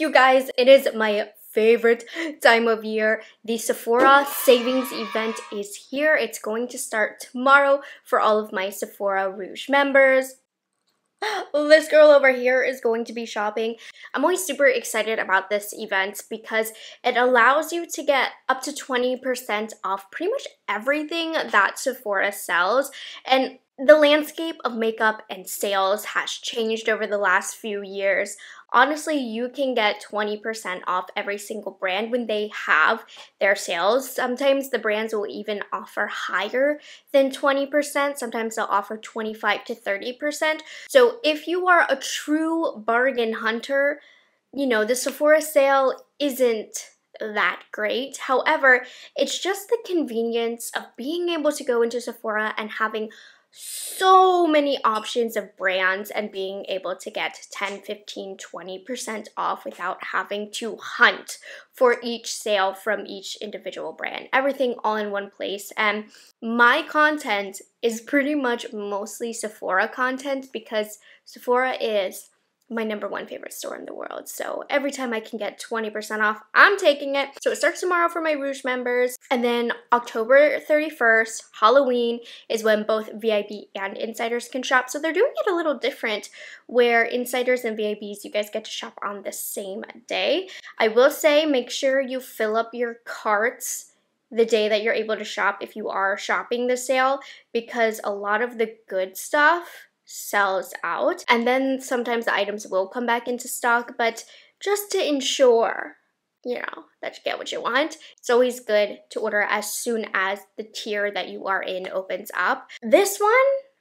You guys, it is my favorite time of year. The Sephora savings event is here. It's going to start tomorrow for all of my Sephora Rouge members. This girl over here is going to be shopping. I'm always super excited about this event because it allows you to get up to 20% off pretty much everything that Sephora sells. And the landscape of makeup and sales has changed over the last few years. Honestly, you can get 20% off every single brand when they have their sales. Sometimes the brands will even offer higher than 20%. Sometimes they'll offer 25 to 30%. So if you are a true bargain hunter, you know, the Sephora sale isn't that great. However, it's just the convenience of being able to go into Sephora and having so many options of brands and being able to get 10, 15, 20% off without having to hunt for each sale from each individual brand. Everything all in one place. And my content is pretty much mostly Sephora content because Sephora is my #1 favorite store in the world. So every time I can get 20% off, I'm taking it. So it starts tomorrow for my Rouge members. And then October 31st, Halloween, is when both VIP and insiders can shop. So they're doing it a little different where insiders and VIPs, you guys get to shop on the same day. I will say, make sure you fill up your carts the day that you're able to shop if you are shopping the sale, because a lot of the good stuff sells out, and then sometimes the items will come back into stock, but just to ensure, you know, that you get what you want, it's always good to order as soon as the tier that you are in opens up. This one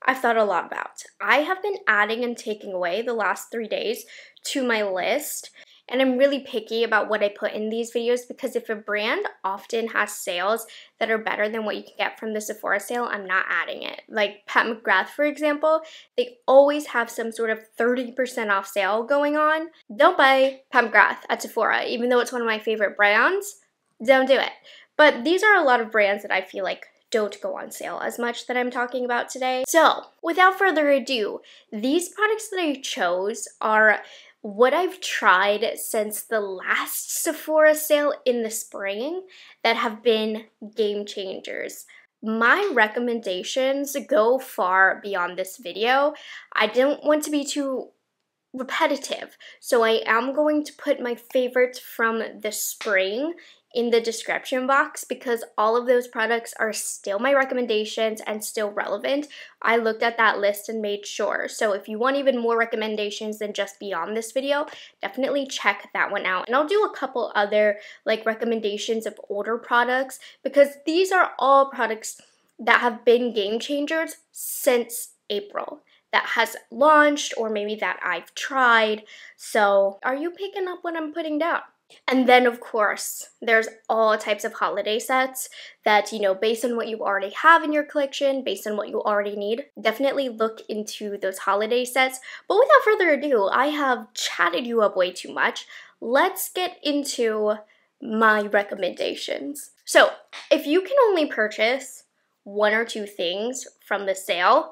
I've thought a lot about. I have been adding and taking away the last 3 days to my list, and I'm really picky about what I put in these videos because if a brand often has sales that are better than what you can get from the Sephora sale, I'm not adding it. Like Pat McGrath, for example, they always have some sort of 30% off sale going on. Don't buy Pat McGrath at Sephora, even though it's one of my favorite brands. Don't do it. But these are a lot of brands that I feel like don't go on sale as much that I'm talking about today. So without further ado, these products that I chose are what I've tried since the last Sephora sale in the spring that have been game changers. My recommendations go far beyond this video. I don't want to be too repetitive, so I am going to put my favorites from the spring in the description box because all of those products are still my recommendations and still relevant. I looked at that list and made sure. So if you want even more recommendations than just beyond this video, definitely check that one out. And I'll do a couple other like recommendations of older products because these are all products that have been game changers since April, that has launched or maybe that I've tried. So are you picking up what I'm putting down? And then, of course, there's all types of holiday sets that, you know, based on what you already have in your collection, based on what you already need, definitely look into those holiday sets. But without further ado, I have chatted you up way too much. Let's get into my recommendations. So, if you can only purchase 1 or 2 things from the sale,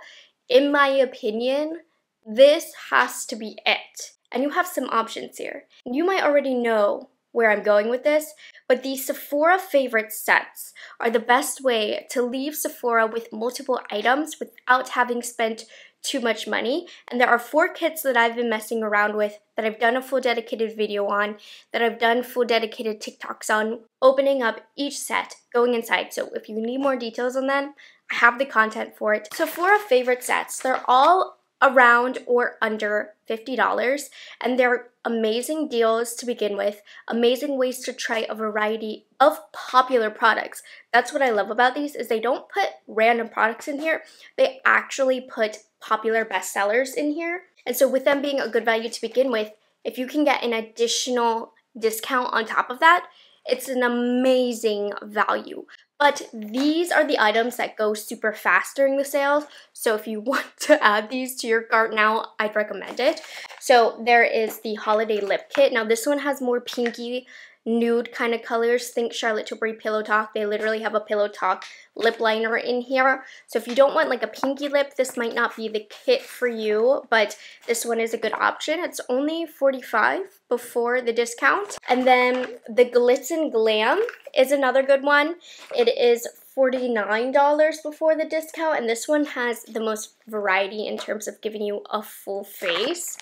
in my opinion, this has to be it. And you have some options here. You might already know where I'm going with this, but these Sephora favorite sets are the best way to leave Sephora with multiple items without having spent too much money. And there are 4 kits that I've been messing around with that I've done a full dedicated video on, that I've done full dedicated TikToks on, opening up each set, going inside. So if you need more details on them, I have the content for it. Sephora favorite sets, they're all around or under $50, and they're amazing deals to begin with, amazing ways to try a variety of popular products. That's what I love about these, is they don't put random products in here, they actually put popular bestsellers in here. And so with them being a good value to begin with, if you can get an additional discount on top of that, it's an amazing value. But these are the items that go super fast during the sales, so if you want to add these to your cart now, I'd recommend it. So there is the Holiday Lip Kit. Now this one has more pinky nude kind of colors. Think Charlotte Tilbury Pillow Talk. They literally have a Pillow Talk lip liner in here. So if you don't want like a pinky lip, this might not be the kit for you, but this one is a good option. It's only $45 before the discount. And then the Glitz and Glam is another good one. It is $49 before the discount, and this one has the most variety in terms of giving you a full face,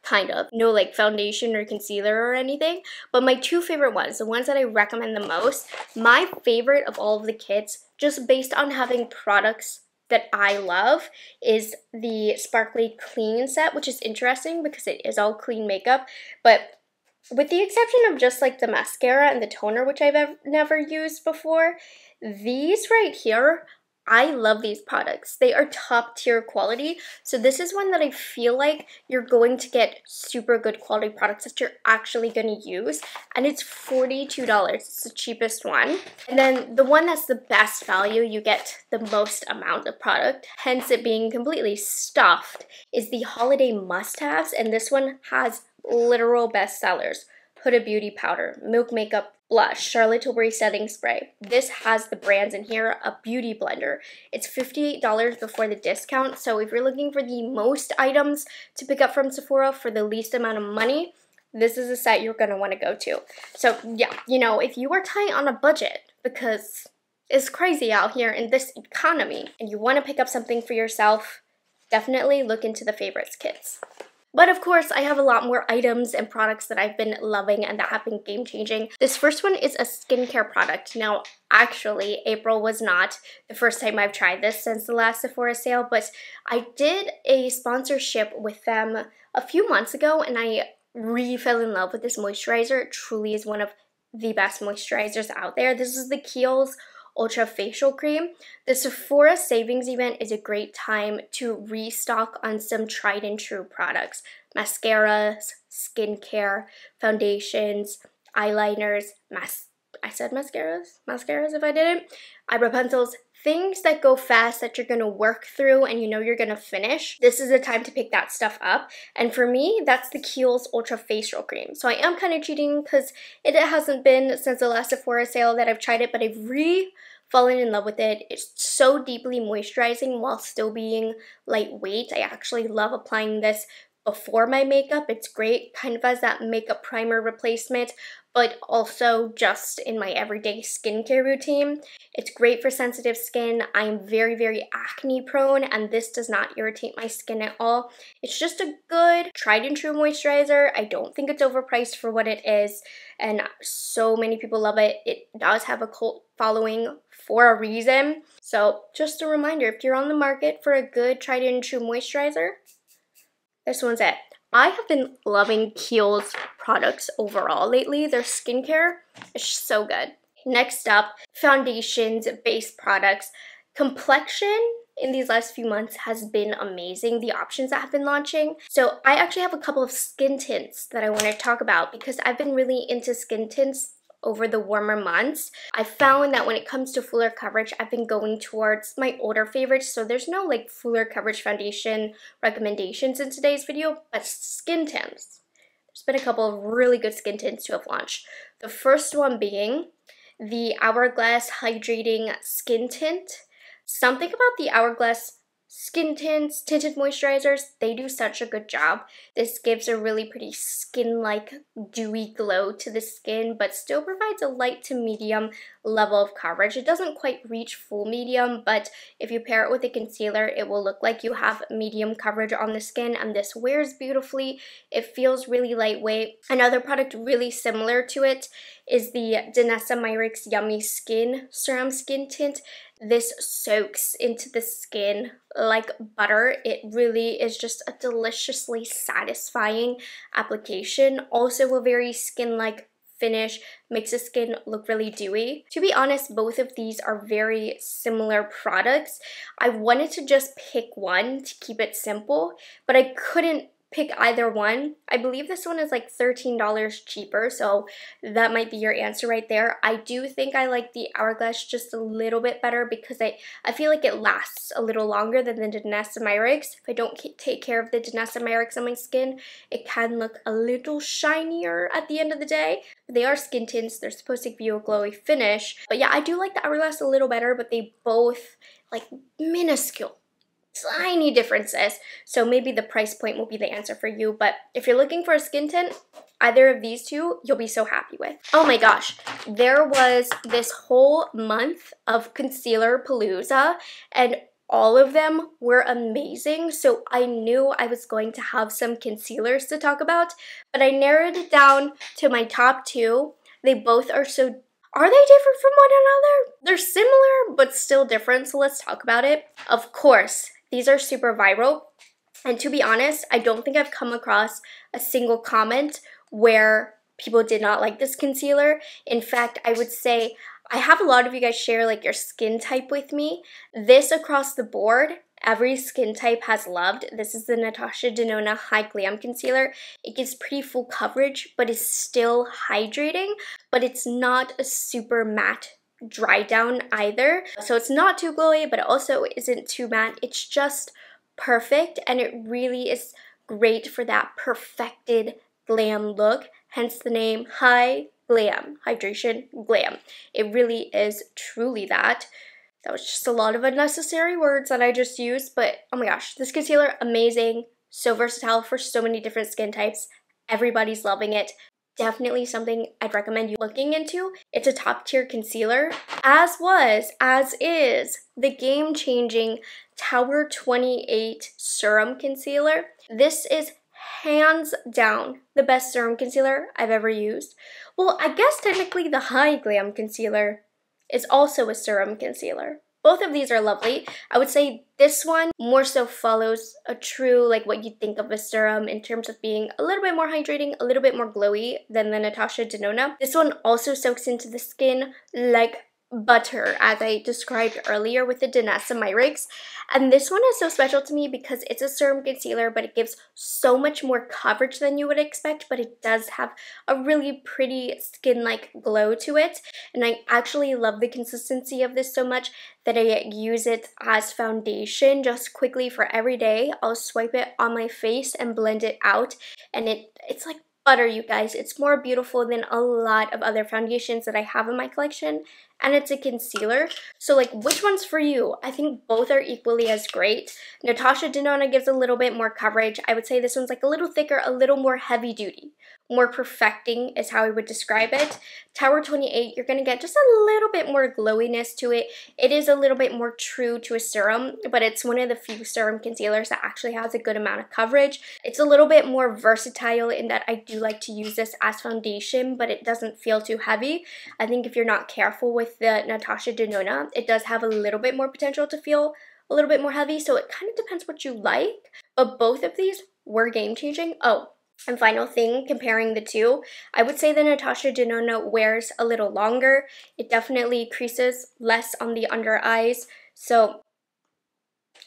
kind of. No like foundation or concealer or anything, but my two favorite ones, the ones that I recommend the most, my favorite of all of the kits, just based on having products that I love, is the Sparkly Clean set, which is interesting because it is all clean makeup, but with the exception of just like the mascara and the toner, which I've never used before, these right here, I love these products. They are top tier quality. So this is one that I feel like you're going to get super good quality products that you're actually going to use. And it's $42. It's the cheapest one. And then the one that's the best value, you get the most amount of product, hence it being completely stuffed, is the Holiday Must-Haves. And this one has literal bestsellers. Huda Beauty Powder, Milk Makeup Blush, Charlotte Tilbury Setting Spray. This has the brands in here, a beauty blender. It's $58 before the discount, so if you're looking for the most items to pick up from Sephora for the least amount of money, this is a set you're going to want to go to. So yeah, you know, if you are tight on a budget, because it's crazy out here in this economy, and you want to pick up something for yourself, definitely look into the favorites kits. But of course, I have a lot more items and products that I've been loving and that have been game-changing. This first one is a skincare product. Now, actually, April was not the first time I've tried this since the last Sephora sale, but I did a sponsorship with them a few months ago, and I really fell in love with this moisturizer. It truly is one of the best moisturizers out there. This is the Kiehl's Ultra Facial Cream. The Sephora savings event is a great time to restock on some tried and true products. Mascaras, skincare, foundations, eyeliners, I said mascaras if I didn't, eyebrow pencils, things that go fast that you're going to work through and you know you're going to finish. This is a time to pick that stuff up. And for me, that's the Kiehl's Ultra Facial Cream. So I am kind of cheating because it hasn't been since the last Sephora sale that I've tried it, but I've fallen in love with it. It's so deeply moisturizing while still being lightweight. I actually love applying this before my makeup. It's great kind of as that makeup primer replacement, but also just in my everyday skincare routine. It's great for sensitive skin. I'm very, very acne prone, and this does not irritate my skin at all. It's just a good tried and true moisturizer. I don't think it's overpriced for what it is, and so many people love it. It does have a cult following for a reason. So just a reminder, if you're on the market for a good tried and true moisturizer, this one's it. I have been loving Kiehl's products overall lately. Their skincare is so good. Next up, foundations, base products. Complexion in these last few months has been amazing, the options that have been launching. So I actually have a couple of skin tints that I want to talk about because I've been really into skin tints over the warmer months. I found that when it comes to fuller coverage, I've been going towards my older favorites. So there's no like fuller coverage foundation recommendations in today's video, but skin tints. There's been a couple of really good skin tints to have launched. The first one being the Hourglass Hydrating Skin Tint. Something about the Hourglass skin tints, tinted moisturizers, they do such a good job. This gives a really pretty skin-like dewy glow to the skin, but still provides a light to medium level of coverage. It doesn't quite reach full medium, but if you pair it with a concealer, it will look like you have medium coverage on the skin, and this wears beautifully. It feels really lightweight. Another product really similar to it is the Danessa Myricks Yummy Skin Serum Skin Tint. This soaks into the skin like butter. It really is just a deliciously satisfying application. Also a very skin-like finish, makes the skin look really dewy. To be honest, both of these are very similar products. I wanted to just pick one to keep it simple, but I couldn't pick either one. I believe this one is like $13 cheaper, so that might be your answer right there. I do think I like the Hourglass just a little bit better because I feel like it lasts a little longer than the Denasomyrix. If I don't take care of the Denasomyrix on my skin, it can look a little shinier at the end of the day. They are skin tints. They're supposed to give you a glowy finish. But yeah, I do like the Hourglass a little better, but they both like minuscule, tiny differences. So maybe the price point will be the answer for you. But if you're looking for a skin tint, either of these two, you'll be so happy with. Oh my gosh, there was this whole month of concealer palooza, and all of them were amazing, so I knew I was going to have some concealers to talk about, but I narrowed it down to my top two. They both are so... Are they different from one another? They're similar, but still different, so let's talk about it. Of course, these are super viral, and to be honest, I don't think I've come across a single comment where people did not like this concealer. In fact, I would say I have a lot of you guys share like your skin type with me. This across the board, every skin type has loved. This is the Natasha Denona High Glam Concealer. It gives pretty full coverage, but is still hydrating, but it's not a super matte dry down either. So it's not too glowy, but it also isn't too matte. It's just perfect, and it really is great for that perfected glam look, hence the name High Glam, hydration glam. It really is truly that. That was just a lot of unnecessary words that I just used, but oh my gosh, this concealer, amazing, so versatile for so many different skin types. Everybody's loving it. Definitely something I'd recommend you looking into. It's a top tier concealer, as is the game-changing Tower 28 Serum Concealer. This is hands down the best serum concealer I've ever used. Well, I guess technically the High Glam Concealer is also a serum concealer. Both of these are lovely. I would say this one more so follows a true, like what you'd think of a serum in terms of being a little bit more hydrating, a little bit more glowy than the Natasha Denona. This one also soaks into the skin like butter, as I described earlier with the Denasomyrix. And this one is so special to me because it's a serum concealer, but it gives so much more coverage than you would expect, but it does have a really pretty skin-like glow to it. And I actually love the consistency of this so much that I use it as foundation just quickly for every day. I'll swipe it on my face and blend it out, and it's like butter, you guys. It's more beautiful than a lot of other foundations that I have in my collection, and it's a concealer. So like, which one's for you? I think both are equally as great. Natasha Denona gives a little bit more coverage. I would say this one's like a little thicker, a little more heavy duty. More perfecting is how I would describe it. Tower 28, you're going to get just a little bit more glowiness to it. It is a little bit more true to a serum, but it's one of the few serum concealers that actually has a good amount of coverage. It's a little bit more versatile in that I do like to use this as foundation, but it doesn't feel too heavy. I think if you're not careful with the Natasha Denona, it does have a little bit more potential to feel a little bit more heavy, so it kind of depends what you like, but both of these were game-changing. Oh, and final thing, comparing the two, I would say the Natasha Denona wears a little longer. It definitely creases less on the under eyes, so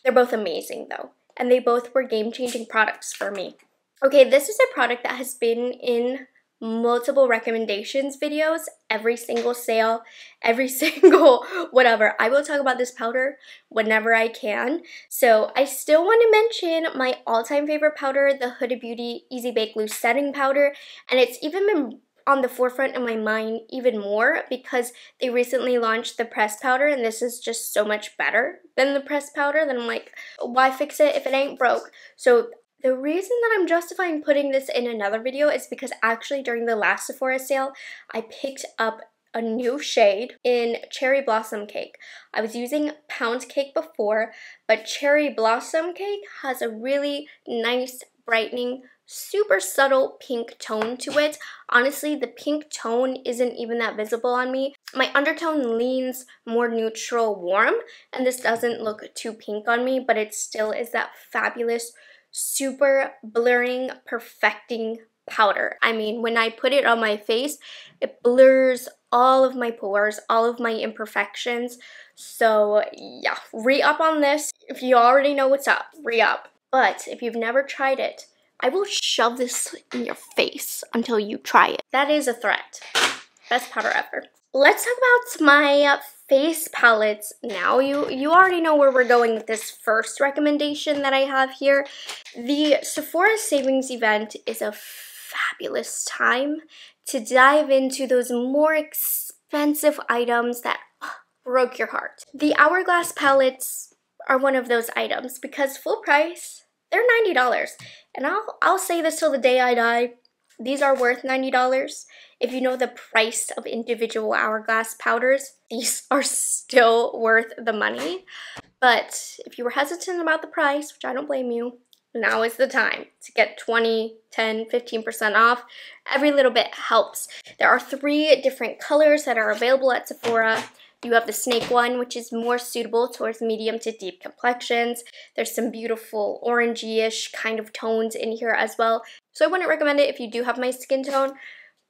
they're both amazing though, and they both were game-changing products for me. Okay, this is a product that has been in multiple recommendations videos, every single sale, every single whatever. I will talk about this powder whenever I can. So I still want to mention my all-time favorite powder, the Huda Beauty Easy Bake Loose Setting Powder, and it's even been on the forefront of my mind even more because they recently launched the pressed powder, and this is just so much better than the pressed powder. Then I'm like, why fix it if it ain't broke? So the reason that I'm justifying putting this in another video is because actually during the last Sephora sale, I picked up a new shade in Cherry Blossom Cake. I was using Pound Cake before, but Cherry Blossom Cake has a really nice, brightening, super subtle pink tone to it. Honestly, the pink tone isn't even that visible on me. My undertone leans more neutral warm, and this doesn't look too pink on me, but it still is that fabulous, super blurring, perfecting powder. I mean, when I put it on my face, it blurs all of my pores, all of my imperfections. So yeah, re-up on this. If you already know what's up, re-up. But if you've never tried it, I will shove this in your face until you try it. That is a threat. Best powder ever. Let's talk about my face palettes now. You already know where we're going with this first recommendation that I have here. The Sephora Savings event is a fabulous time to dive into those more expensive items that broke your heart. The Hourglass palettes are one of those items because full price, they're $90. And I'll say this till the day I die. These are worth $90. If you know the price of individual Hourglass powders, these are still worth the money. But if you were hesitant about the price, which I don't blame you, now is the time to get 20, 10, 15% off. Every little bit helps. There are 3 different colors that are available at Sephora. You have the snake one, which is more suitable towards medium to deep complexions. There's some beautiful orangey-ish kind of tones in here as well. So I wouldn't recommend it if you do have my skin tone,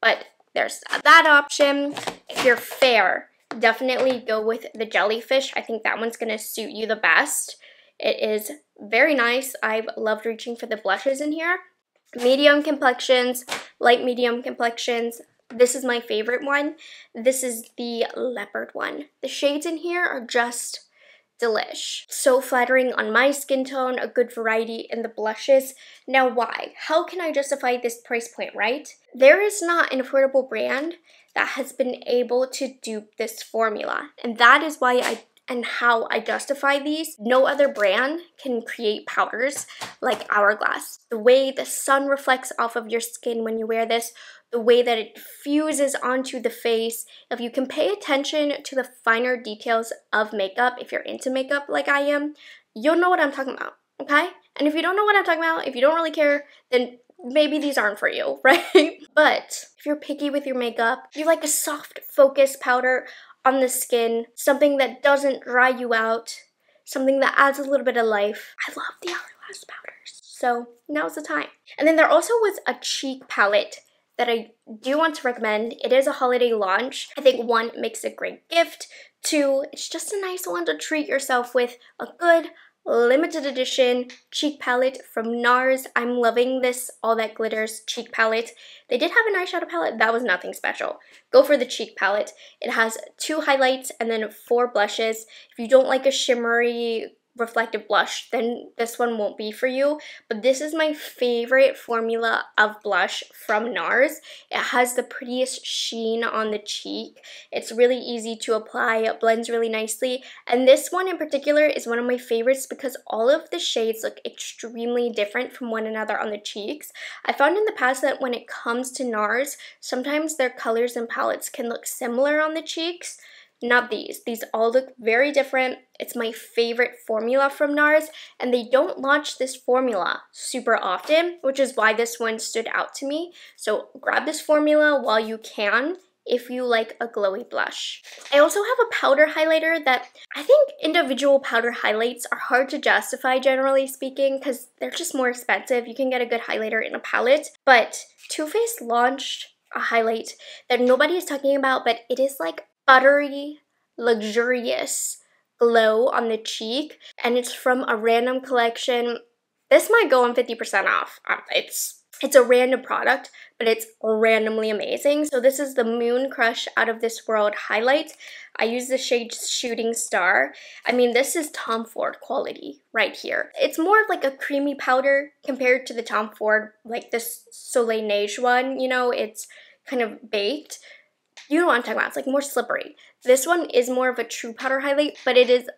but there's that option. If you're fair, definitely go with the jellyfish. I think that one's going to suit you the best. It is very nice. I've loved reaching for the blushes in here. Medium complexions, light medium complexions. This is my favorite one. This is the leopard one. The shades in here are just delish. So flattering on my skin tone, a good variety in the blushes. Now why? How can I justify this price point, right? There is not an affordable brand that has been able to dupe this formula. And that is why how I justify these. No other brand can create powders like Hourglass. The way the sun reflects off of your skin when you wear this, the way that it fuses onto the face. If you can pay attention to the finer details of makeup, if you're into makeup like I am, you'll know what I'm talking about, okay? And if you don't know what I'm talking about, if you don't really care, then maybe these aren't for you, right? But if you're picky with your makeup, you like a soft focus powder on the skin, something that doesn't dry you out, something that adds a little bit of life. I love the Hourglass powders. So now's the time. And then there also was a cheek palette that I do want to recommend. It is a holiday launch. I think 1, it makes a great gift. 2, it's just a nice one to treat yourself with. A good limited edition cheek palette from NARS. I'm loving this All That Glitters cheek palette. They did have an eyeshadow palette. That was nothing special. Go for the cheek palette. It has 2 highlights and then 4 blushes. If you don't like a shimmery reflective blush, then this one won't be for you. But this is my favorite formula of blush from NARS. It has the prettiest sheen on the cheek. It's really easy to apply. It blends really nicely. And this one in particular is one of my favorites because all of the shades look extremely different from one another on the cheeks. I found in the past that when it comes to NARS, sometimes their colors and palettes can look similar on the cheeks. Not these. These all look very different. It's my favorite formula from NARS, and they don't launch this formula super often, which is why this one stood out to me. So grab this formula while you can if you like a glowy blush. I also have a powder highlighter that I think individual powder highlights are hard to justify, generally speaking, because they're just more expensive. You can get a good highlighter in a palette, but Too Faced launched a highlight that nobody is talking about, but it is like buttery, luxurious glow on the cheek, and it's from a random collection. This might go on 50% off. It's a random product, but it's randomly amazing. So this is the Moon Crush Out of This World highlight. I use the shade Shooting Star. I mean, this is Tom Ford quality right here. It's more of like a creamy powder compared to the Tom Ford, like this Soleil Neige one. You know, it's kind of baked. You know what I'm talking about. It's like more slippery. This one is more of a true powder highlight, but it is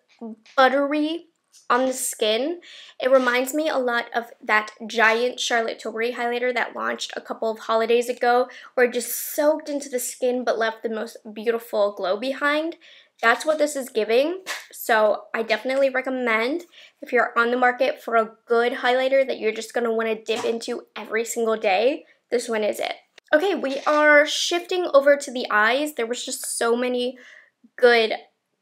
buttery on the skin. It reminds me a lot of that giant Charlotte Tilbury highlighter that launched a couple of holidays ago, where it just soaked into the skin but left the most beautiful glow behind. That's what this is giving. So I definitely recommend, if you're on the market for a good highlighter that you're just going to want to dip into every single day, this one is it. Okay, we are shifting over to the eyes. There was just so many good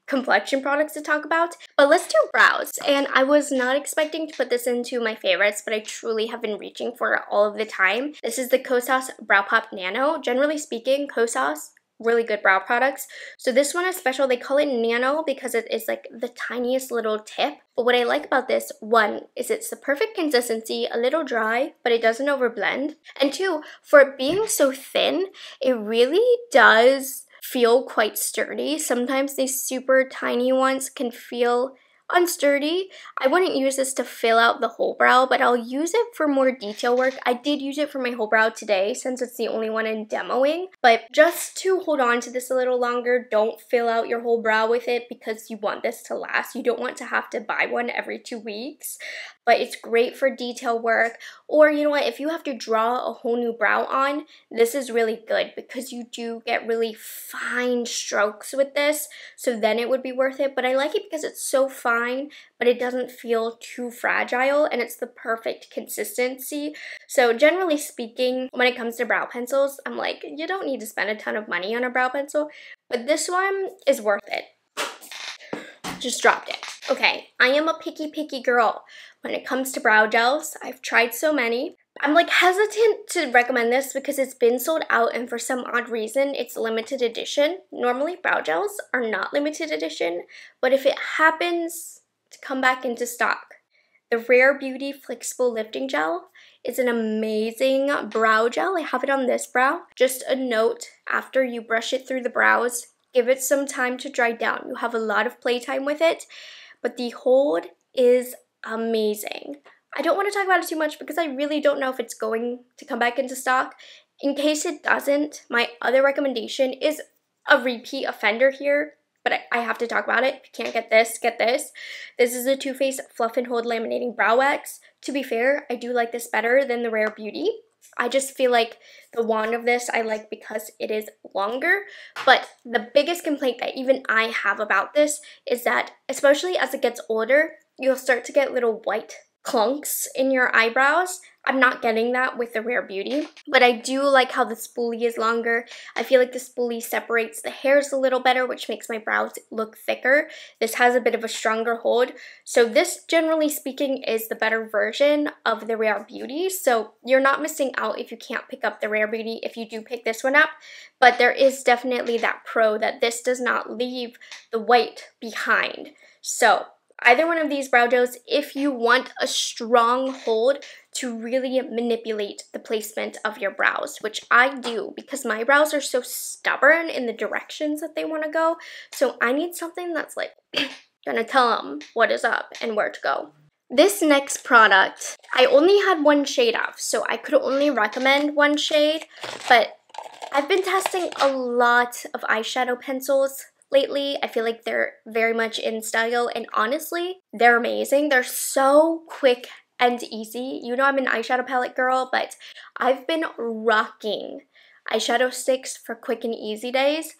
complexion products to talk about, but let's do brows. And I was not expecting to put this into my favorites, but I truly have been reaching for it all of the time. This is the Kosas Brow Pop Nano. Generally speaking, Kosas really good brow products. So this one is special. They call it Nano because it is like the tiniest little tip. But what I like about this, one, is it's the perfect consistency, a little dry, but it doesn't overblend. And two, for it being so thin, it really does feel quite sturdy. Sometimes these super tiny ones can feel unsturdy. I wouldn't use this to fill out the whole brow, but I'll use it for more detail work. I did use it for my whole brow today since it's the only one in demoing, but just to hold on to this a little longer, don't fill out your whole brow with it because you want this to last. You don't want to have to buy one every 2 weeks, but it's great for detail work. Or you know what, if you have to draw a whole new brow on, this is really good because you do get really fine strokes with this, so then it would be worth it. But I like it because it's so fine, but it doesn't feel too fragile, and it's the perfect consistency. So generally speaking, when it comes to brow pencils, I'm like, you don't need to spend a ton of money on a brow pencil, but this one is worth it. Just dropped it. Okay, I am a picky girl when it comes to brow gels. I've tried so many. I'm like hesitant to recommend this because it's been sold out and for some odd reason it's limited edition. Normally brow gels are not limited edition, but if it happens to come back into stock, the Rare Beauty Flexible Lifting Gel is an amazing brow gel. I have it on this brow. Just a note, after you brush it through the brows, give it some time to dry down. You have a lot of playtime with it, but the hold is amazing. I don't want to talk about it too much because I really don't know if it's going to come back into stock. In case it doesn't, my other recommendation is a repeat offender here, but I have to talk about it. If you can't get this, get this. This is a Too Faced Fluff and Hold Laminating Brow Wax. To be fair, I do like this better than the Rare Beauty. I just feel like the wand of this I like because it is longer, but the biggest complaint that even I have about this is that, especially as it gets older, you'll start to get little white clunks in your eyebrows. I'm not getting that with the Rare Beauty, but I do like how the spoolie is longer. I feel like the spoolie separates the hairs a little better, which makes my brows look thicker. This has a bit of a stronger hold. So this, generally speaking, is the better version of the Rare Beauty. So you're not missing out if you can't pick up the Rare Beauty if you do pick this one up, but there is definitely that pro that this does not leave the white behind. So either one of these brow gels, if you want a strong hold to really manipulate the placement of your brows, which I do because my brows are so stubborn in the directions that they want to go. So I need something that's like gonna tell them what is up and where to go. This next product, I only had one shade of, so I could only recommend one shade, but I've been testing a lot of eyeshadow pencils lately. I feel like they're very much in style, and honestly, they're amazing. They're so quick and easy. You know I'm an eyeshadow palette girl, but I've been rocking eyeshadow sticks for quick and easy days.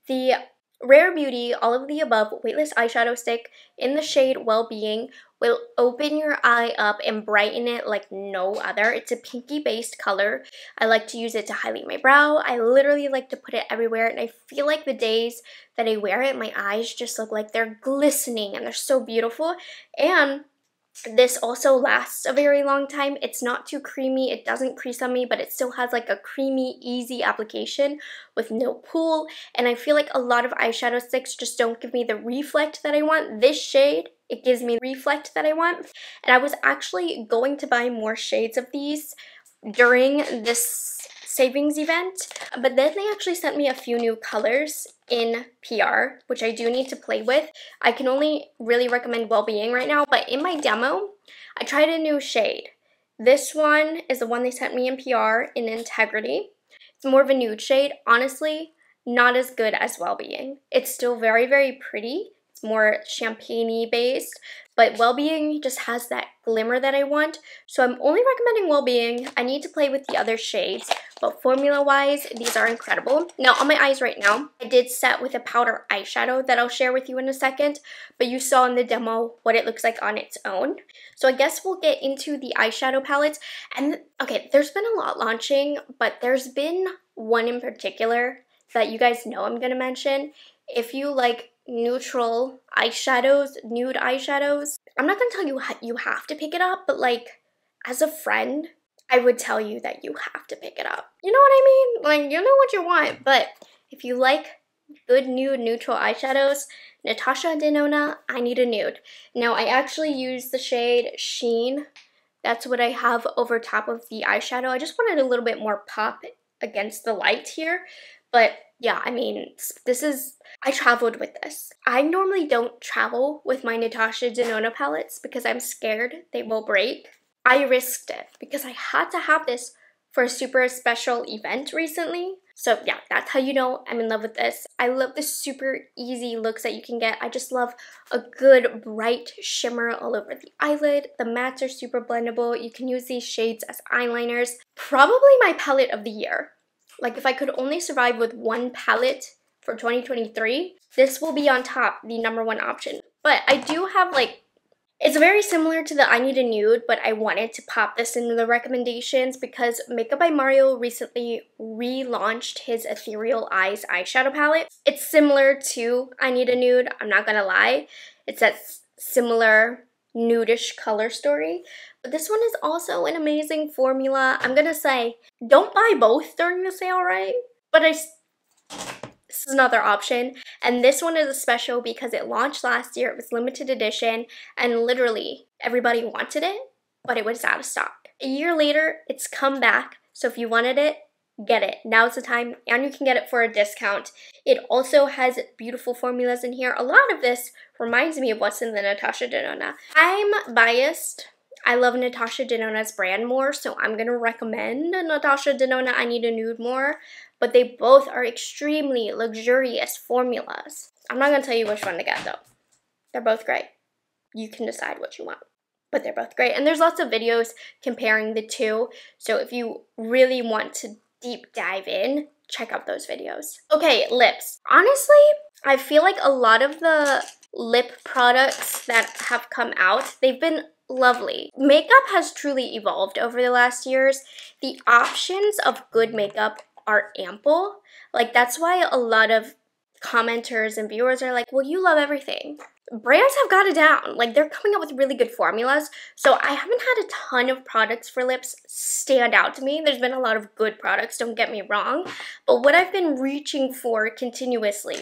The Rare Beauty All of the Above Weightless Eyeshadow Stick in the shade Well-Being will open your eye up and brighten it like no other. It's a pinky based color. I like to use it to highlight my brow. I literally like to put it everywhere, and I feel like the days that I wear it, my eyes just look like they're glistening and they're so beautiful. And this also lasts a very long time. It's not too creamy, it doesn't crease on me, but it still has like a creamy, easy application with no pull. And I feel like a lot of eyeshadow sticks just don't give me the reflect that I want. This shade, it gives me the reflect that I want. And I was actually going to buy more shades of these during this savings event, but then they actually sent me a few new colors in PR, which I do need to play with. I can only really recommend Well-Being right now, but in my demo, I tried a new shade. This one is the one they sent me in PR in Integrity. It's more of a nude shade. Honestly, not as good as Well-Being. It's still very, very pretty. It's more champagne-y based, but Well-Being just has that glimmer that I want. So I'm only recommending Well-Being. I need to play with the other shades, but formula-wise, these are incredible. Now, on my eyes right now, I did set with a powder eyeshadow that I'll share with you in a second, but you saw in the demo what it looks like on its own. So I guess we'll get into the eyeshadow palettes. And okay, there's been a lot launching, but there's been one in particular that you guys know I'm gonna mention. If you like neutral eyeshadows, nude eyeshadows, I'm not gonna tell you you have to pick it up, but like as a friend, I would tell you that you have to pick it up. You know what I mean? Like, you know what you want, but If you like good nude neutral eyeshadows, Natasha Denona, I Need a Nude. Now, I actually use the shade Sheen. That's what I have over top of the eyeshadow. I just wanted a little bit more pop against the light here. But yeah, I mean, I traveled with this. I normally don't travel with my Natasha Denona palettes because I'm scared they will break. I risked it because I had to have this for a super special event recently. So yeah, that's how you know I'm in love with this. I love the super easy looks that you can get. I just love a good bright shimmer all over the eyelid. The mattes are super blendable. You can use these shades as eyeliners. Probably my palette of the year. Like if I could only survive with one palette for 2023, this will be on top, the #1 option. But I do have like, it's very similar to the I Need a Nude, but I wanted to pop this into the recommendations because Makeup by Mario recently relaunched his Ethereal Eyes eyeshadow palette. It's similar to I Need a Nude, I'm not gonna lie. It's that similar nudish color story. But this one is also an amazing formula. I'm gonna say, don't buy both during the sale, right? But this is another option. And this one is a special because it launched last year. It was limited edition and literally everybody wanted it, but it was out of stock. A year later, it's come back. So if you wanted it, get it. Now's the time, and you can get it for a discount. It also has beautiful formulas in here. A lot of this reminds me of what's in the Natasha Denona. I'm biased. I love Natasha Denona's brand more, so I'm going to recommend Natasha Denona I Need a Nude more, but they both are extremely luxurious formulas. I'm not going to tell you which one to get though. They're both great. You can decide what you want, but they're both great. And there's lots of videos comparing the two, so if you really want to deep dive in, check out those videos. Okay, lips. Honestly, I feel like a lot of the lip products that have come out, they've been lovely. Makeup has truly evolved over the last years. The options of good makeup are ample. Like, that's why a lot of commenters and viewers are like, well, you love everything. Brands have got it down. Like, they're coming up with really good formulas. So I haven't had a ton of products for lips stand out to me. There's been a lot of good products, don't get me wrong. But what I've been reaching for continuously.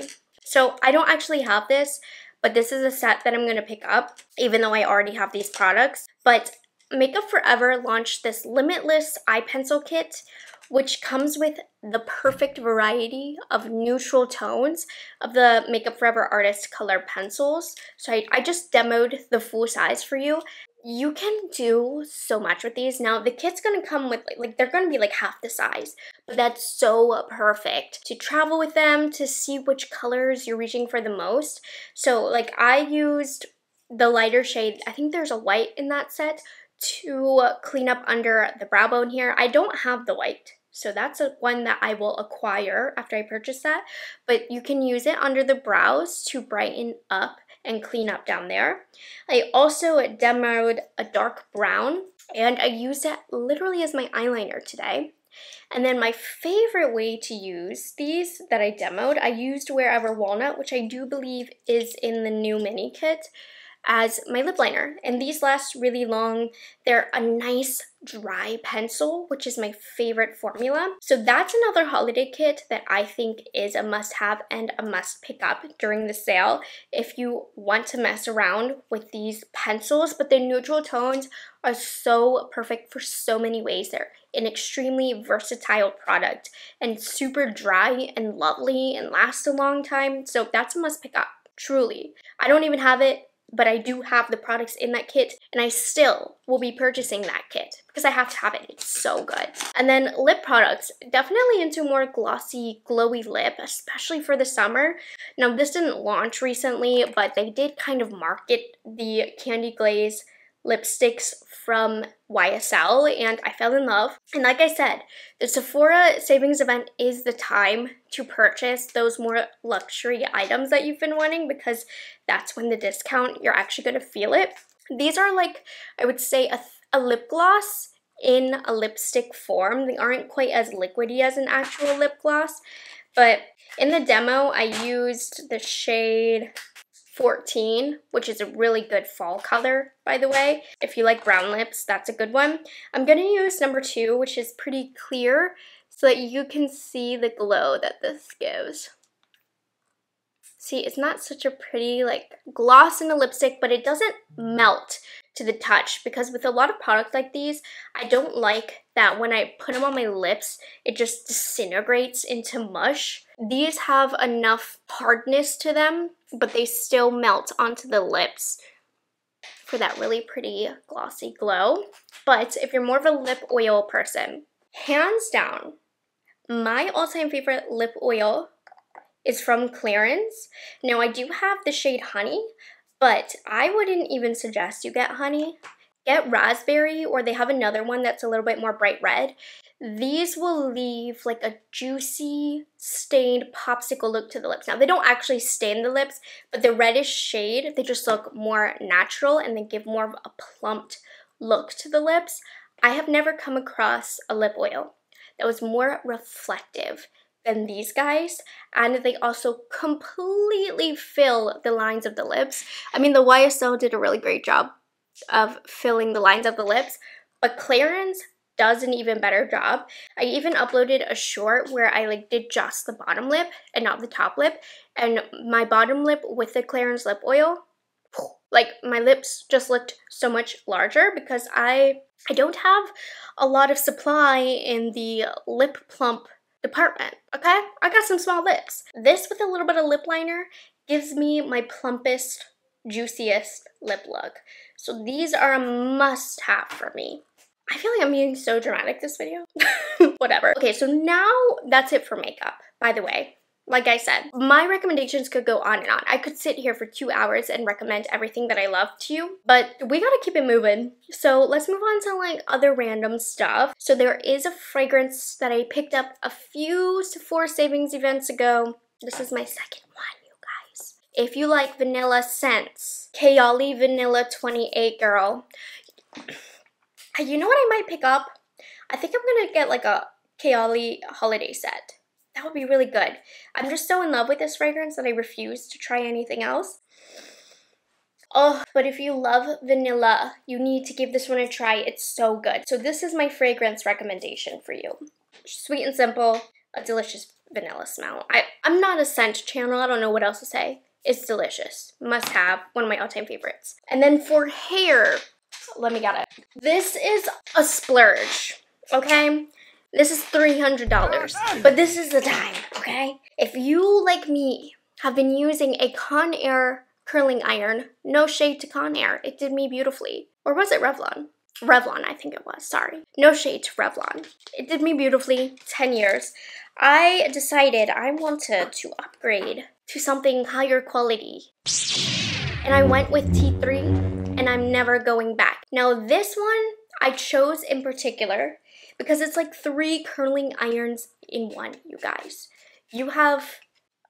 So I don't actually have this, but this is a set that I'm going to pick up, even though I already have these products. But Makeup Forever launched this Limitless Eye Pencil Kit, which comes with the perfect variety of neutral tones of the Makeup Forever Artist Color Pencils. So I just demoed the full size for you. You can do so much with these. Now, the kit's gonna come with, like they're gonna be like half the size, but that's so perfect to travel with them, to see which colors you're reaching for the most. So, like, I used the lighter shade, I think there's a white in that set, to clean up under the brow bone here. I don't have the white, so that's one that I will acquire after I purchase that, but you can use it under the brows to brighten up and clean up down there. I also demoed a dark brown, and I used it literally as my eyeliner today. And then my favorite way to use these that I demoed, I used Wherever Walnut, which I do believe is in the new mini kit, as my lip liner. And these last really long. They're a nice dry pencil, which is my favorite formula. So that's another holiday kit that I think is a must-have and a must pick up during the sale if you want to mess around with these pencils. But the neutral tones are so perfect for so many ways. They're an extremely versatile product and super dry and lovely and last a long time. So that's a must pick up, truly. I don't even have it, but I do have the products in that kit, and I still will be purchasing that kit because I have to have it. It's so good. And then lip products, definitely into more glossy, glowy lip, especially for the summer. Now, this didn't launch recently, but they did kind of market the Candy Glaze lipsticks from YSL, and I fell in love. And like I said, the Sephora savings event is the time to purchase those more luxury items that you've been wanting, because that's when the discount, you're actually going to feel it. These are like, I would say, a lip gloss in a lipstick form. They aren't quite as liquidy as an actual lip gloss, but in the demo, I used the shade 14, which is a really good fall color, by the way. If you like brown lips, that's a good one. I'm going to use number 2, which is pretty clear, so that you can see the glow that this gives. See, it's not such a pretty like gloss in a lipstick, but it doesn't melt to the touch, because with a lot of products like these, I don't like that when I put them on my lips, it just disintegrates into mush. These have enough hardness to them, but they still melt onto the lips for that really pretty glossy glow. But if you're more of a lip oil person, hands down, my all-time favorite lip oil is from Clarins. Now, I do have the shade Honey, but I wouldn't even suggest you get Honey. Get Raspberry, or they have another one that's a little bit more bright red. These will leave like a juicy, stained popsicle look to the lips. Now, they don't actually stain the lips, but the reddish shade, they just look more natural and they give more of a plumped look to the lips. I have never come across a lip oil that was more reflective than these guys, and they also completely fill the lines of the lips. I mean, the YSL did a really great job of filling the lines of the lips, but Clarins does an even better job. I even uploaded a short where I like did just the bottom lip and not the top lip, and my bottom lip with the Clarins lip oil, like my lips just looked so much larger because I don't have a lot of supply in the lip plump department, okay? I got some small lips. This with a little bit of lip liner gives me my plumpest, juiciest lip look. So these are a must-have for me. I feel like I'm being so dramatic this video. Whatever. Okay, so now that's it for makeup, by the way. Like I said, my recommendations could go on and on. I could sit here for 2 hours and recommend everything that I love to you, but we gotta keep it moving. So let's move on to like other random stuff. So there is a fragrance that I picked up a few Sephora savings events ago. This is my second one, you guys. If you like vanilla scents, Kayali Vanilla 28, girl. You know what I might pick up? I think I'm gonna get like a Kayali holiday set. That would be really good. I'm just so in love with this fragrance that I refuse to try anything else. Oh, but if you love vanilla, you need to give this one a try. It's so good. So this is my fragrance recommendation for you. Sweet and simple, a delicious vanilla smell. I'm not a scent channel. I don't know what else to say. It's delicious. Must have. One of my all-time favorites. And then for hair, let me get it. This is a splurge, okay? This is $300, but this is the time, okay? If you, like me, have been using a Conair curling iron, no shade to Conair, it did me beautifully. Or was it Revlon? Revlon, I think it was, sorry. No shade to Revlon. It did me beautifully, 10 years. I decided I wanted to upgrade to something higher quality. And I went with T3, and I'm never going back. Now this one, I chose in particular because it's like 3 curling irons in one, you guys. You have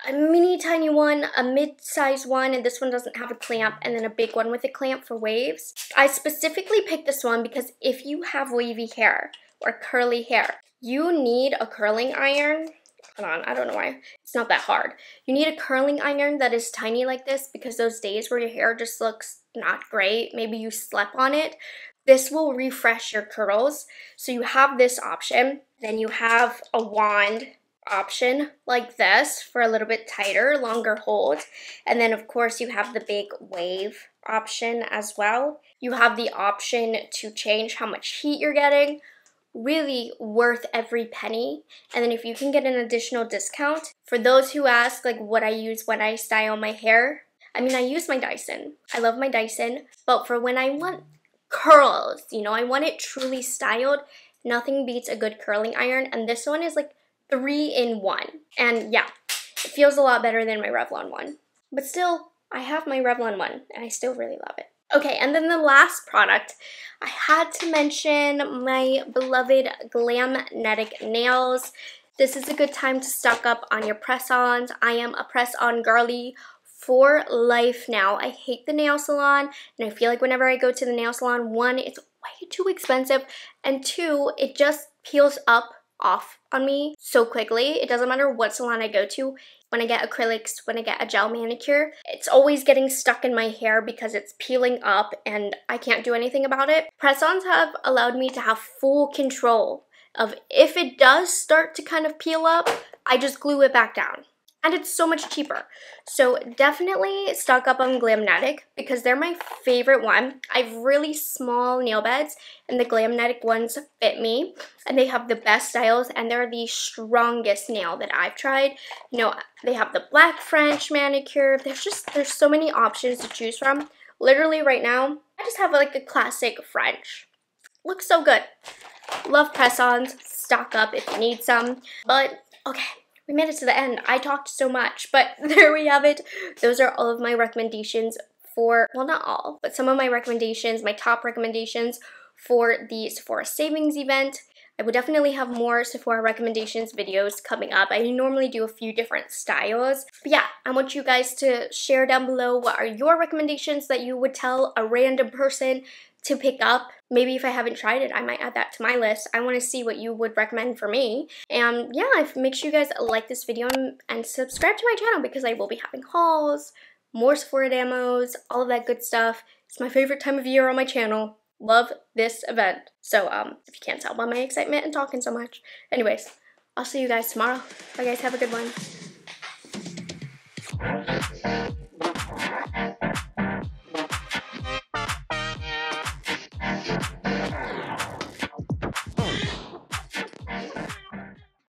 a mini tiny one, a mid-size one, and this one doesn't have a clamp, and then a big one with a clamp for waves. I specifically picked this one because if you have wavy hair or curly hair, you need a curling iron. Hold on, I don't know why. It's not that hard. You need a curling iron that is tiny like this because those days where your hair just looks not great, maybe you slept on it, this will refresh your curls. So you have this option. Then you have a wand option like this for a little bit tighter, longer hold. And then of course you have the big wave option as well. You have the option to change how much heat you're getting. Really worth every penny. And then if you can get an additional discount, for those who ask like what I use when I style my hair, I mean, I use my Dyson. I love my Dyson, but for when I want curls, you know, I want it truly styled, nothing beats a good curling iron, and this one is like 3 in 1. And yeah, it feels a lot better than my Revlon one. But still, I have my Revlon one, and I still really love it. Okay, and then the last product, I had to mention my beloved Glamnetic nails. This is a good time to stock up on your press-ons. I am a press-on girly for life now. I hate the nail salon, and I feel like whenever I go to the nail salon, 1, it's way too expensive, and 2, it just peels off on me so quickly. It doesn't matter what salon I go to. When I get acrylics, when I get a gel manicure, it's always getting stuck in my hair because it's peeling up and I can't do anything about it. Press-ons have allowed me to have full control of if it does start to kind of peel up, I just glue it back down. And it's so much cheaper. So definitely stock up on Glamnetic because they're my favorite one. I have really small nail beds and the Glamnetic ones fit me. And they have the best styles and they're the strongest nail that I've tried. You know, they have the black French manicure. There's so many options to choose from. Literally right now, I just have like a classic French. Looks so good. Love press-ons. Stock up if you need some. But, okay. We made it to the end. I talked so much, but there we have it. Those are all of my recommendations for, well, not all, but some of my recommendations, my top recommendations for the Sephora savings event. I will definitely have more Sephora recommendations videos coming up. I normally do a few different styles. But yeah, I want you guys to share down below what are your recommendations that you would tell a random person to pick up. Maybe if I haven't tried it, I might add that to my list. I want to see what you would recommend for me. And yeah, make sure you guys like this video and subscribe to my channel because I will be having hauls, more Sephora demos, all of that good stuff. It's my favorite time of year on my channel. Love this event. So if you can't tell by my excitement and talking so much. Anyways, I'll see you guys tomorrow. Bye guys, have a good one.